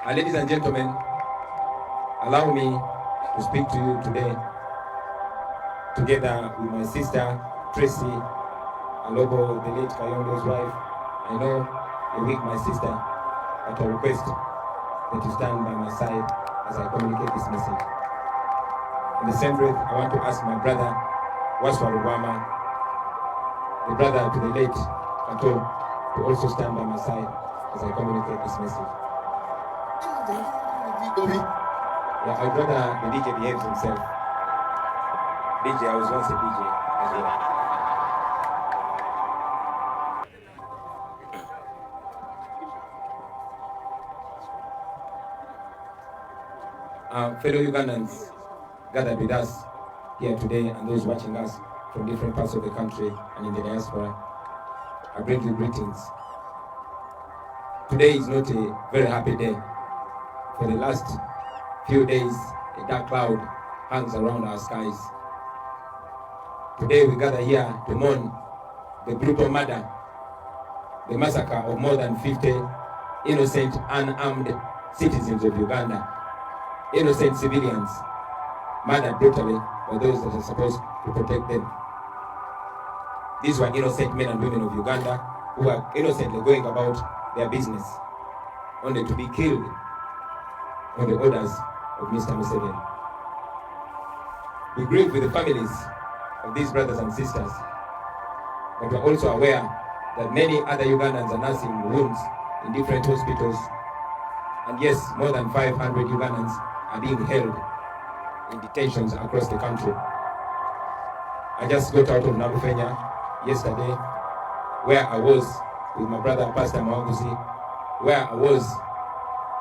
Ladies and gentlemen, allow me to speak to you today together with my sister Tracy Alobo, the late Kayondo's wife. I know you're weak, my sister, but I request that you stand by my side as I communicate this message. In the same breath, I want to ask my brother, Waswarubama, the brother to the late Kato, to also stand by my side as I communicate this message. Yeah, my brother, the DJ behaves himself. DJ, I was once a DJ as well. Fellow Ugandans gathered with us here today and those watching us from different parts of the country and in the diaspora, I bring you greetings. Today is not a very happy day. For the last few days, a dark cloud hangs around our skies. Today we gather here to mourn the brutal murder, the massacre of more than 50 innocent, unarmed citizens of Uganda, innocent civilians, murdered brutally by those that are supposed to protect them. These were innocent men and women of Uganda who are innocently going about their business, only to be killed on the orders of Mr. Museveni. We grieve with the families of these brothers and sisters, but we're also aware that many other Ugandans are nursing wounds in different hospitals, and yes, more than 500 Ugandans are being held in detentions across the country. I just got out of Nalufenya yesterday, where I was with my brother Pastor Mwaguzi, where I was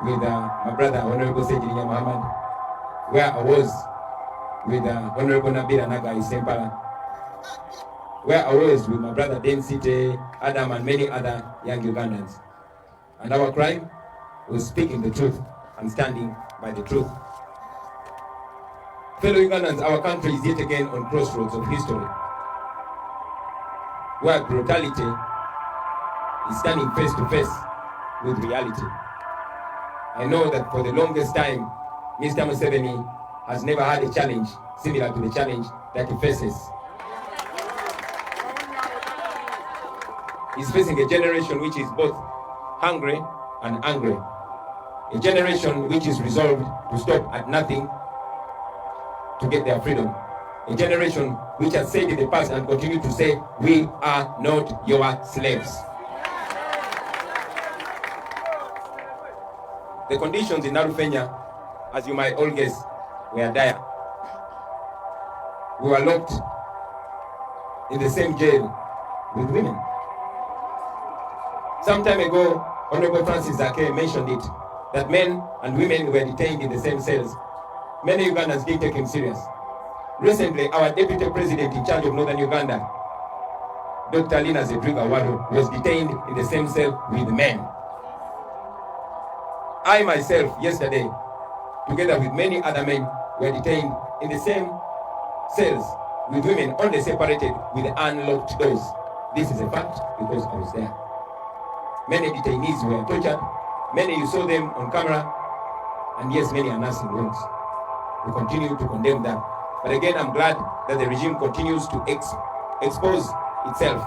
with my brother Honorable Sejirinya Muhammad, where I was with Honorable Nabila Nagai Sempala, where I was with my brother Densite, Adam, and many other young Ugandans. And our crime was speaking the truth and standing by the truth. Fellow Ugandans, our country is yet again on crossroads of history, where brutality is standing face to face with reality. I know that for the longest time, Mr. Museveni has never had a challenge similar to the challenge that he faces. He's facing a generation which is both hungry and angry. A generation which is resolved to stop at nothing to get their freedom. A generation which has said in the past and continue to say, we are not your slaves. The conditions in Nalufenya, as you might all guess, were dire. We were locked in the same jail with women. Some time ago, Honorable Francis Zake mentioned it, that men and women were detained in the same cells. Many Ugandans didn't take him serious. Recently, our deputy president in charge of Northern Uganda, Dr. Lina Zedriga Wadu, was detained in the same cell with men. I myself, yesterday, together with many other men, were detained in the same cells with women, only separated with unlocked doors. This is a fact because I was there. Many detainees were tortured. Many you saw them on camera. And yes, many are nursing wounds. We continue to condemn that. But again, I'm glad that the regime continues to expose itself.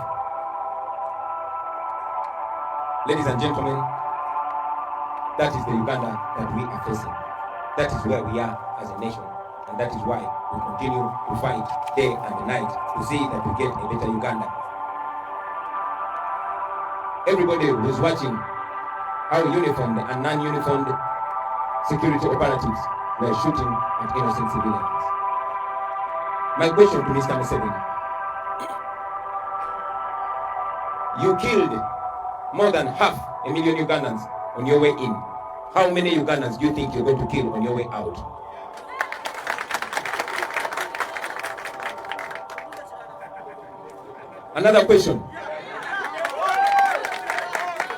Ladies and gentlemen, that is the Uganda that we are facing. That is where we are as a nation. And that is why we continue to fight day and night to see that we get a better Uganda. Everybody who's watching how uniformed and non-uniformed security operatives were shooting at innocent civilians. My question to Mr. Museveni: you killed more than 500,000 Ugandans on your way in. How many Ugandans do you think you're going to kill on your way out? Another question.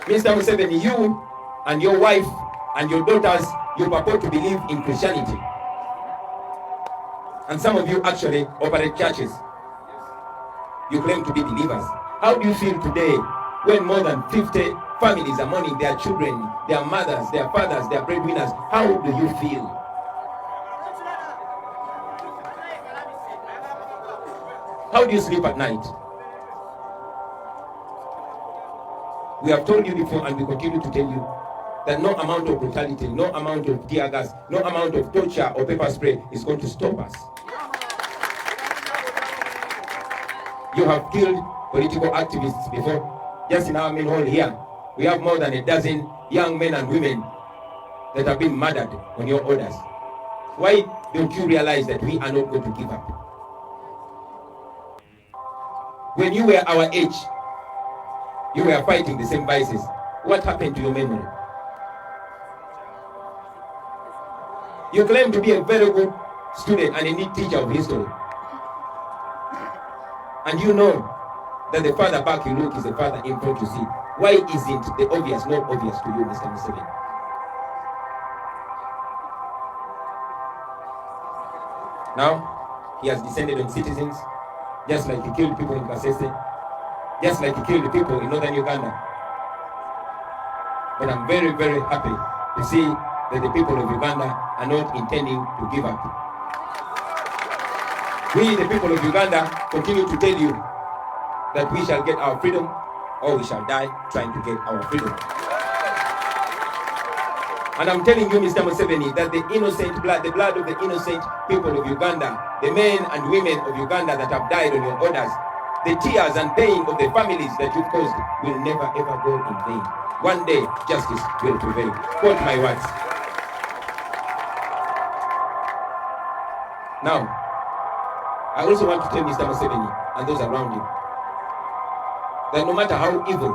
Mr. Museveni, you and your wife and your daughters, you purport to believe in Christianity. And some of you actually operate churches. You claim to be believers. How do you feel today when more than 50 families are mourning their children, their mothers, their fathers, their breadwinners? How do you feel? How do you sleep at night? We have told you before, and we continue to tell you, that no amount of brutality, no amount of tear gas, no amount of torture or pepper spray is going to stop us. You have killed political activists before. Just in our main hall here, we have more than a dozen young men and women that have been murdered on your orders. Why don't you realize that we are not going to give up? When you were our age, you were fighting the same vices. What happened to your memory? You claim to be a very good student and a neat teacher of history. And you know that the farther back you look is the farther in front you see. Why isn't the obvious not obvious to you, Mr. Museveni? Now, he has descended on citizens, just like he killed people in Kasese, just like he killed the people in northern Uganda. But I'm very, very happy to see that the people of Uganda are not intending to give up. We, the people of Uganda, continue to tell you that we shall get our freedom or we shall die trying to get our freedom. And I'm telling you, Mr. Museveni, that the innocent blood, the blood of the innocent people of Uganda, the men and women of Uganda that have died on your orders, the tears and pain of the families that you've caused will never ever go in vain. One day, justice will prevail. Quote my words. Now, I also want to tell Mr. Museveni and those around you that no matter how evil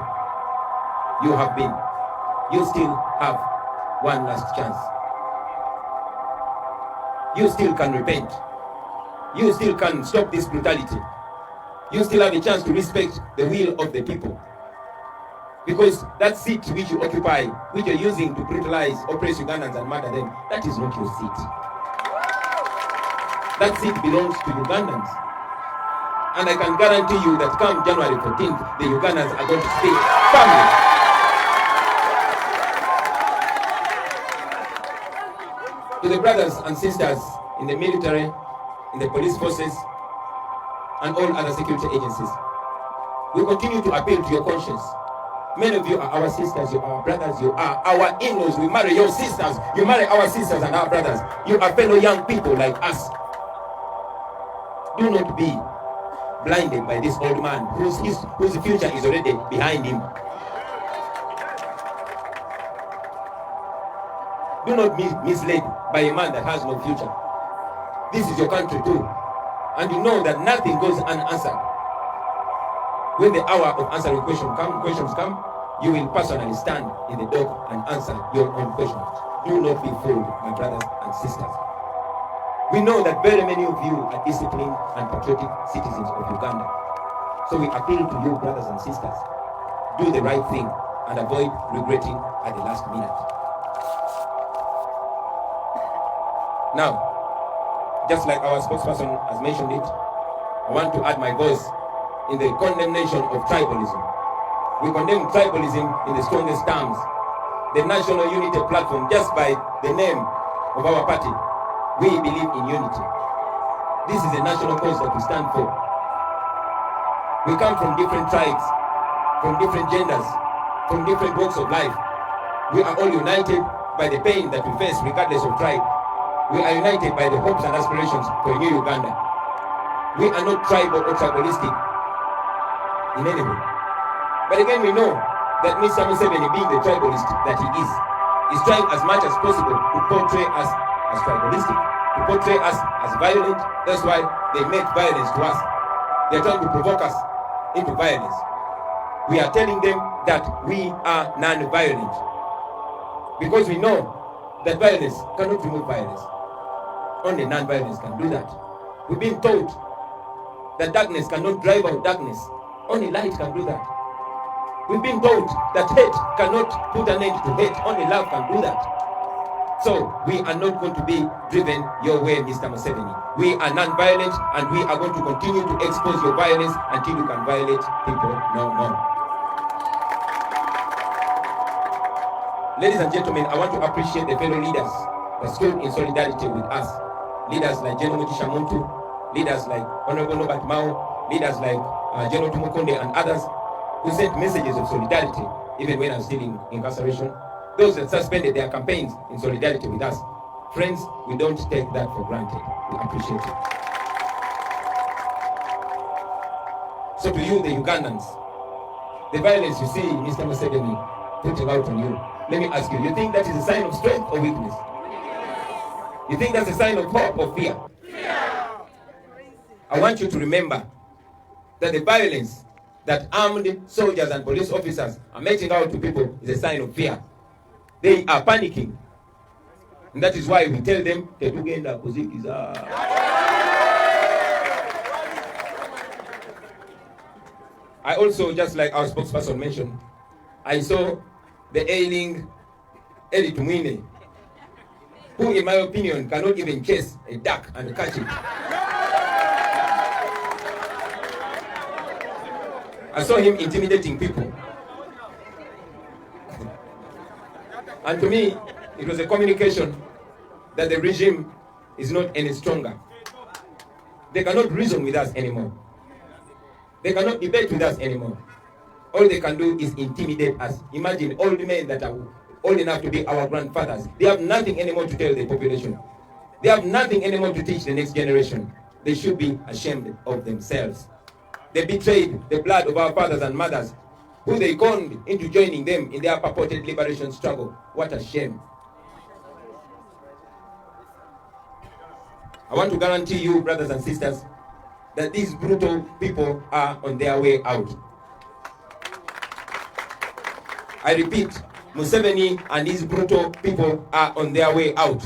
you have been, you still have one last chance. You still can repent. You still can stop this brutality. You still have a chance to respect the will of the people. Because that seat which you occupy, which you're using to brutalize, oppress Ugandans and murder them, that is not your seat. That seat belongs to Ugandans. And I can guarantee you that come January 14th, the Ugandans are going to stay firmly. To the brothers and sisters in the military, in the police forces, and all other security agencies, we continue to appeal to your conscience. Many of you are our sisters, you are our brothers, you are our in-laws. We marry your sisters, you marry our sisters and our brothers. You are fellow young people like us. Do not be blinded by this old man whose future is already behind him. Do not be misled by a man that has no future. This is your country too. And you know that nothing goes unanswered. When the hour of answering questions come, you will personally stand in the dock and answer your own questions. Do not be fooled, my brothers and sisters. We know that very many of you are disciplined and patriotic citizens of Uganda. So we appeal to you, brothers and sisters, do the right thing and avoid regretting at the last minute. Now, just like our spokesperson has mentioned it, I want to add my voice in the condemnation of tribalism. We condemn tribalism in the strongest terms. The National Unity Platform, just by the name of our party, we believe in unity. This is a national cause that we stand for. We come from different tribes, from different genders, from different walks of life. We are all united by the pain that we face regardless of tribe. We are united by the hopes and aspirations for a new Uganda. We are not tribal or tribalistic in any way. But again, we know that Mr. Museveni, being the tribalist that he is trying as much as possible to portray us as tribalistic, to portray us as violent. That's why they make violence to us. They're trying to provoke us into violence. We are telling them that we are non-violent, because we know that violence cannot remove violence. Only non-violence can do that. We've been taught that darkness cannot drive out darkness. Only light can do that. We've been taught that hate cannot put an end to hate. Only love can do that. So we are not going to be driven your way, Mr. Museveni. We are non-violent, and we are going to continue to expose your violence until you can violate people no more. Ladies and gentlemen, I want to appreciate the fellow leaders that stood in solidarity with us. Leaders like General Muntu, leaders like Honorable Robert Mao, leaders like General Tumukunde and others who sent messages of solidarity even when I was still in incarceration. Those that suspended their campaigns in solidarity with us. Friends, we don't take that for granted. We appreciate it. So to you, the Ugandans, the violence you see Mr. Museveni putting out on you, let me ask you, you think that is a sign of strength or weakness? You think that's a sign of hope or fear? I want you to remember that the violence that armed soldiers and police officers are meting out to people is a sign of fear. They are panicking. And that is why we tell them, Tetugenda kuzikiza. I also, just like our spokesperson mentioned, I saw the ailing Eddie Tumwine, who in my opinion cannot even chase a duck and catch it. I saw him intimidating people. And to me, it was a communication that the regime is not any stronger. They cannot reason with us anymore. They cannot debate with us anymore. All they can do is intimidate us. Imagine old men that are old enough to be our grandfathers. They have nothing anymore to tell the population. They have nothing anymore to teach the next generation. They should be ashamed of themselves. They betrayed the blood of our fathers and mothers, who they conned into joining them in their purported liberation struggle. What a shame. I want to guarantee you, brothers and sisters, that these brutal people are on their way out. I repeat, Museveni and these brutal people are on their way out.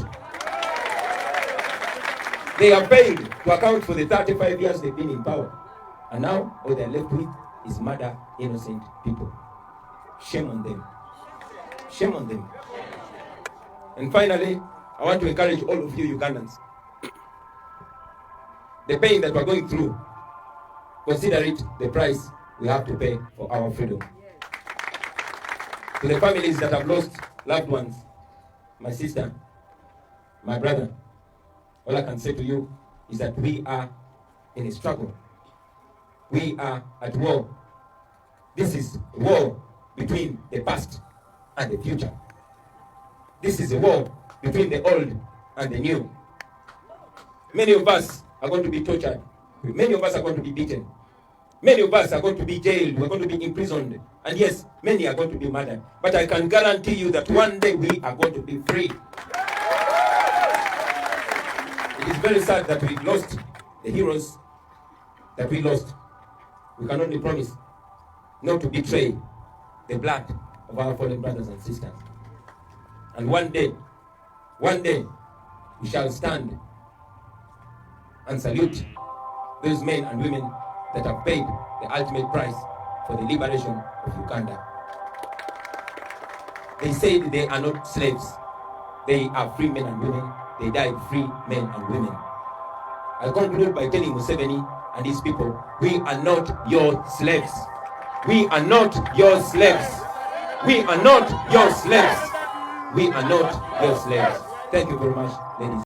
They have failed to account for the 35 years they've been in power. And now all they're left with is murder innocent people. Shame on them. Shame on them. And finally, I want to encourage all of you Ugandans. The pain that we're going through, consider it the price we have to pay for our freedom. To the families that have lost loved ones, my sister, my brother, all I can say to you is that we are in a struggle. We are at war. This is a war between the past and the future. This is a war between the old and the new. Many of us are going to be tortured. Many of us are going to be beaten. Many of us are going to be jailed. We're going to be imprisoned. And yes, many are going to be murdered. But I can guarantee you that one day we are going to be free. It is very sad that we lost the heroes that we lost. We can only promise not to betray the blood of our fallen brothers and sisters. And one day, we shall stand and salute those men and women that have paid the ultimate price for the liberation of Uganda. They said they are not slaves. They are free men and women. They died free men and women. I'll conclude by telling Museveni and his people, we are not your slaves. We are not your slaves. We are not your slaves. We are not your slaves. Thank you very much, ladies.